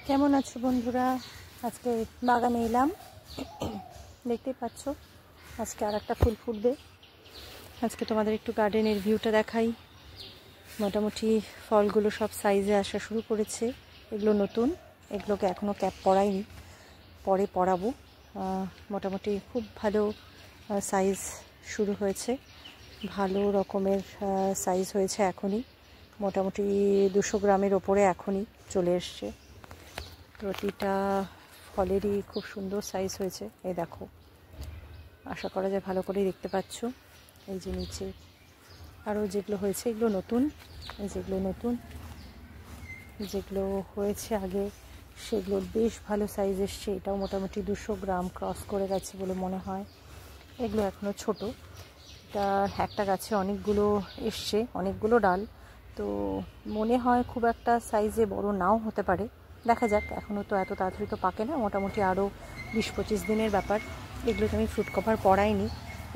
কেমন আছো বন্ধুরা? আজকে বাগানে এলাম, দেখতেই পাচ্ছ। আজকে আর একটা ফুল ফুটবে। আজকে তোমাদের একটু গার্ডেনের ভিউটা দেখাই। মোটামুটি ফলগুলো সব সাইজে আসা শুরু করেছে। এগুলো নতুন, এগুলোকে এখনও ক্যাপ পরাইনি, পরে পরাবো। মোটামুটি খুব ভালো সাইজ শুরু হয়েছে, ভালো রকমের সাইজ হয়েছে এখনই। মোটামুটি 200 গ্রামের ওপরে এখনই চলে এসছে। প্রতিটা ফলেরই খুব সুন্দর সাইজ হয়েছে। এই দেখো, আশা করা যায় ভালো করে দেখতে পাচ্ছ। এই যে নিচে আরও যেগুলো হয়েছে এগুলো নতুন, এই যেগুলো নতুন, যেগুলো হয়েছে আগে সেগুলোর বেশ ভালো সাইজ এসছে। এটাও মোটামুটি 200 গ্রাম ক্রস করে গেছে বলে মনে হয়। এগুলো এখনও ছোট। এটা একটা গাছে অনেকগুলো এসছে, অনেকগুলো ডাল, তো মনে হয় খুব একটা সাইজে বড় নাও হতে পারে। দেখা যাক, এখনও তো এত তাড়াতাড়ি তো পাকে না, মোটামুটি আরও 20-25 দিনের ব্যাপার। এগুলোতে আমি ফ্রুট কভার পরাইনি,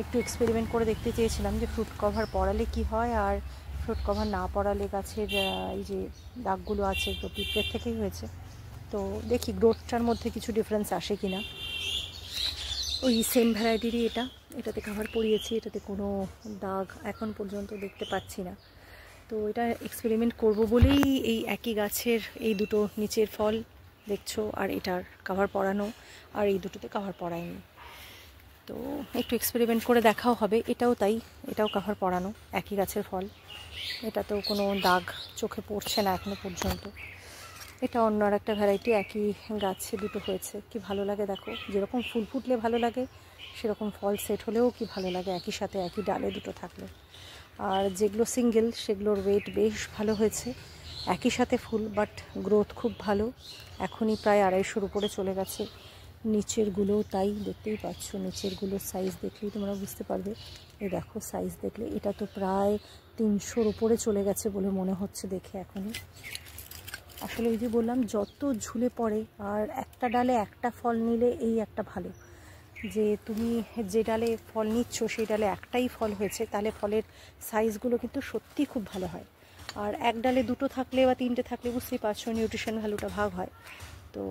একটু এক্সপেরিমেন্ট করে দেখতে চেয়েছিলাম যে ফ্রুট কভার পরালে কি হয়, আর ফ্রুট কভার না পরালে গাছের এই যে দাগগুলো আছে এগুলো পিঁপড়ের থেকেই হয়েছে। তো দেখি গ্রোথটার মধ্যে কিছু ডিফারেন্স আসে কি না। ওই সেম ভ্যারাইটিরই এটাতে কভার পরিয়েছি, এটাতে কোনো দাগ এখন পর্যন্ত দেখতে পাচ্ছি না। তো এটা এক্সপেরিমেন্ট করব বলেই এই একই গাছের এই দুটো নিচের ফল দেখছো, আর এটার কভার পরানো, আর এই দুটোতে কভার পরায়নি। তো একটু এক্সপেরিমেন্ট করে দেখাও হবে। এটাও তাই, এটাও কভার পরানো, একই গাছের ফল। এটাতেও কোনো দাগ চোখে পড়ছে না এখনো পর্যন্ত। এটা অন্য আর একটা ভ্যারাইটি, একই গাছে দুটো হয়েছে। কি ভালো লাগে দেখো, যেরকম ফুল ফুটলে ভালো লাগে সেরকম ফল সেট হলেও কি ভালো লাগে, একই সাথে একই ডালে দুটো থাকলে। আর যেগুলো সিঙ্গেল সেগুলোর ওয়েট বেশ ভালো হয়েছে, একই সাথে ফুল, বাট গ্রোথ খুব ভালো। এখনই প্রায় 250-র উপরে চলে গেছে। নিচেরগুলোও তাই, দেখতেই পাচ্ছ। নিচেরগুলোর সাইজ দেখলেই তোমরা বুঝতে পারবে। এই দেখো সাইজ দেখলে, এটা তো প্রায় 300-র উপরে চলে গেছে বলে মনে হচ্ছে দেখে এখনই। আসলে ওই যে বললাম, যত ঝুলে পড়ে, আর একটা ডালে একটা ফল নিলে এই একটা ভালো, যে তুমি যে ডালে ফল নিচ্ছ সেই ডালে একটাই ফল হয়েছে, তাহলে ফলের সাইজগুলো কিন্তু সত্যি খুব ভালো হয়। আর এক ডালে দুটো থাকলে বা তিনটে থাকলে বুঝতেই পারছো নিউট্রিশন ভ্যালুটা ভাগ হয়। তো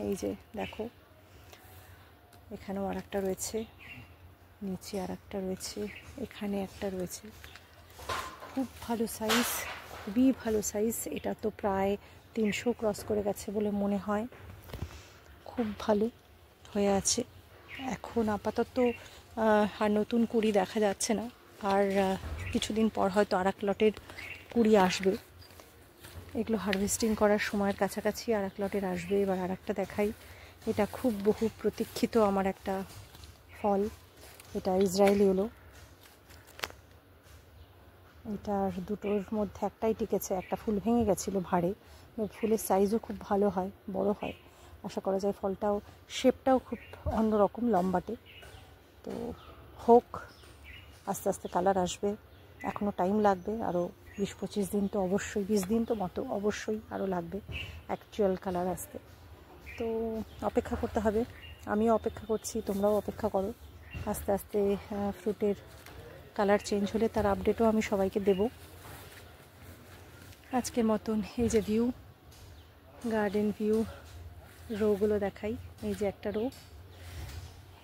এই যে দেখো, এখানেও আর একটা রয়েছে, নিচে আর একটা রয়েছে, এখানে একটা রয়েছে। খুব ভালো সাইজ, খুবই ভালো সাইজ। এটা তো প্রায় 300 ক্রস করে গেছে বলে মনে হয়। খুব ভালো হয়ে আছে। এখন আপাতত আর নতুন কুড়ি দেখা যাচ্ছে না, আর কিছুদিন পর হয়তো আর এক লটের কুড়ি আসবে। এগুলো হারভেস্টিং করার সময়ের কাছাকাছি আর এক লটের আসবে। এবার আর একটা দেখাই। এটা খুব বহু প্রতীক্ষিত আমার একটা ফল, এটা ইসরায়েলি হলো। এটার দুটোর মধ্যে একটাই টিকেছে, একটা ফুল ভেঙে গেছিলো ভাড়ে। ফুলের সাইজও খুব ভালো হয়, বড় হয়। আশা করা যায় ফলটাও, শেপটাও খুব অন্যরকম, লম্বাটে। তো হোক, আস্তে আস্তে কালার আসবে, এখনও টাইম লাগবে। আরও 20-25 দিন তো অবশ্যই, 20 দিন তো মতো অবশ্যই আরও লাগবে অ্যাকচুয়াল কালার আসতে। তো অপেক্ষা করতে হবে, আমিও অপেক্ষা করছি, তোমরাও অপেক্ষা করো। আস্তে আস্তে ফ্রুটের কালার চেঞ্জ হলে তার আপডেটও আমি সবাইকে দেব। আজকের মতন এই যে ভিউ, গার্ডেন ভিউ, রোগুলো দেখাই। এই যে একটা রো,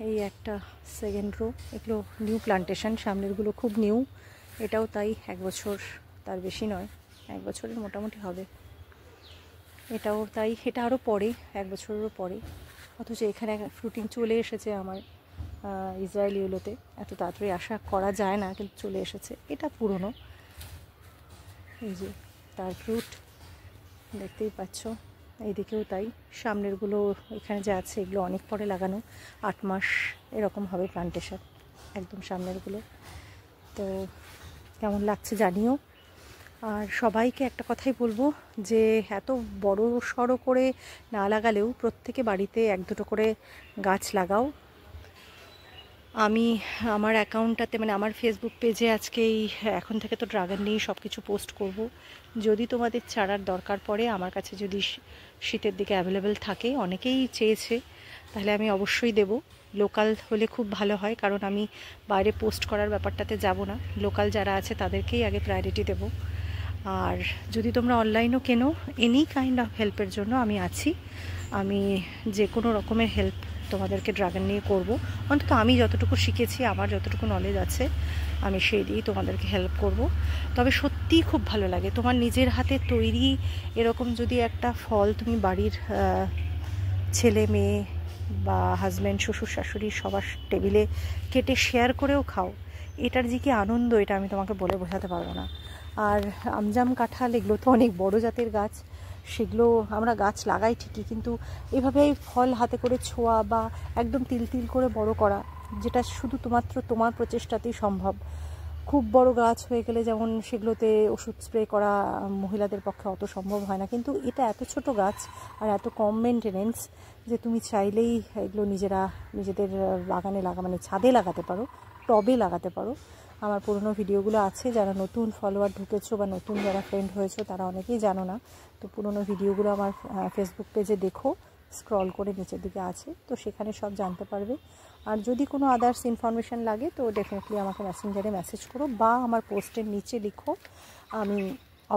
এই একটা সেকেন্ড রো। এগুলো নিউ প্লান্টেশন, সামনেরগুলো খুব নিউ। এটাও তাই, 1 বছর তার বেশি নয়, 1 বছরের মোটামুটি হবে। এটাও তাই, এটা আরও পরে, 1 বছরেরও পরে। অথচ এখানে ফ্রুটিং চলে এসেছে আমার ইসরায়েলিগুলোতে। এত তাড়াতাড়ি আশা করা যায় না, কিন্তু চলে এসেছে। এটা পুরনো, এই যে তার ফ্রুট দেখতেই পাচ্ছ। এইদিকেও তাই, সামনেরগুলো এখানে যে আছে এগুলো অনেক পরে লাগানো, 8 মাস এরকম হবে প্লান্টেশন, একদম সামনেরগুলো। তো কেমন লাগছে জানিও। আর সবাইকে একটা কথাই বলবো, যে এত বড় সড়ো করে না লাগালেও প্রত্যেকে বাড়িতে 1-2টো করে গাছ লাগাও। আমি আমার অ্যাকাউন্টটাতে, মানে আমার ফেসবুক পেজে আজকেই, এখন থেকে তো ড্রাগন নিয়ে সব কিছু পোস্ট করব। যদি তোমাদের চারার দরকার পড়ে, আমার কাছে যদি শীতের দিকে অ্যাভেলেবেল থাকে, অনেকেই চেয়েছে, তাহলে আমি অবশ্যই দেব। লোকাল হলে খুব ভালো হয়, কারণ আমি বাইরে পোস্ট করার ব্যাপারটাতে যাব না। লোকাল যারা আছে তাদেরকেই আগে প্রায়োরিটি দেব। আর যদি তোমরা অনলাইনও কেনো, এনি কাইন্ড অফ হেল্পের জন্য আমি আছি। আমি যে কোনো রকমের হেল্প তোমাদেরকে ড্রাগন নিয়ে করব। অন্তত আমি যতটুকু শিখেছি, আমার যতটুকু নলেজ আছে, আমি সেই দিয়েই তোমাদেরকে হেল্প করব। তবে সত্যিই খুব ভালো লাগে তোমার নিজের হাতে তৈরি এরকম যদি একটা ফল তুমি বাড়ির ছেলে মেয়ে বা হাজব্যান্ড, শ্বশুর শাশুড়ি সবার টেবিলে কেটে শেয়ার করেও খাও, এটার যে কি আনন্দ, এটা আমি তোমাকে বলে বোঝাতে পারবো না। আর আমজাম, কাঁঠাল এগুলো তো অনেক বড় জাতের গাছ, সেগুলো আমরা গাছ লাগাই ঠিকই, কিন্তু এভাবে ফল হাতে করে ছোঁয়া বা একদম তিল তিল করে বড় করা, যেটা শুধু তোমার প্রচেষ্টাতেই সম্ভব। খুব বড় গাছ হয়ে গেলে যেমন সেগুলোতে ওষুধ স্প্রে করা মহিলাদের পক্ষে অত সম্ভব হয় না, কিন্তু এটা এত ছোট গাছ আর এত কম মেনটেনেন্স যে তুমি চাইলেই এগুলো নিজেদের বাগানে মানে ছাদে লাগাতে পারো, টবে লাগাতে পারো। আমার পুরনো ভিডিওগুলো আছে, যারা নতুন ফলোয়ার ঢুকেছো বা নতুন যারা ফ্রেন্ড হয়েছো তারা অনেকেই জানো না, তো পুরনো ভিডিওগুলো আমার ফেসবুক পেজে দেখো, স্ক্রল করে নিচের দিকে আছে, তো সেখানে সব জানতে পারবে। আর যদি কোনো আদার্স ইনফরমেশান লাগে তো ডেফিনেটলি আমাকে মেসেঞ্জারে মেসেজ করো বা আমার পোস্টের নিচে লিখো, আমি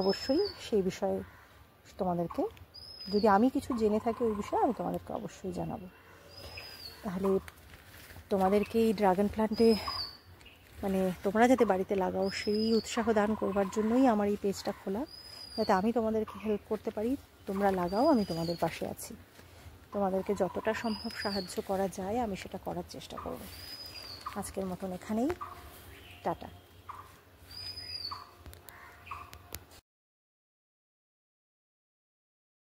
অবশ্যই সেই বিষয়ে তোমাদেরকে, যদি আমি কিছু জেনে থাকি ওই বিষয়ে, আমি তোমাদেরকে অবশ্যই জানাবো। তাহলে তোমাদেরকে এই ড্রাগন প্ল্যান্টে মানে তোমরা যাতে বাড়িতে লাগাও সেই উৎসাহ দান করবার জন্যই আমার এই পেজটা খোলা, যাতে আমি তোমাদেরকে হেল্প করতে পারি। তোমরা লাগাও, আমি তোমাদের পাশে আছি। তোমাদেরকে যতটা সম্ভব সাহায্য করা যায় আমি সেটা করার চেষ্টা করব। আজকের মতন এখানেই, টাটা।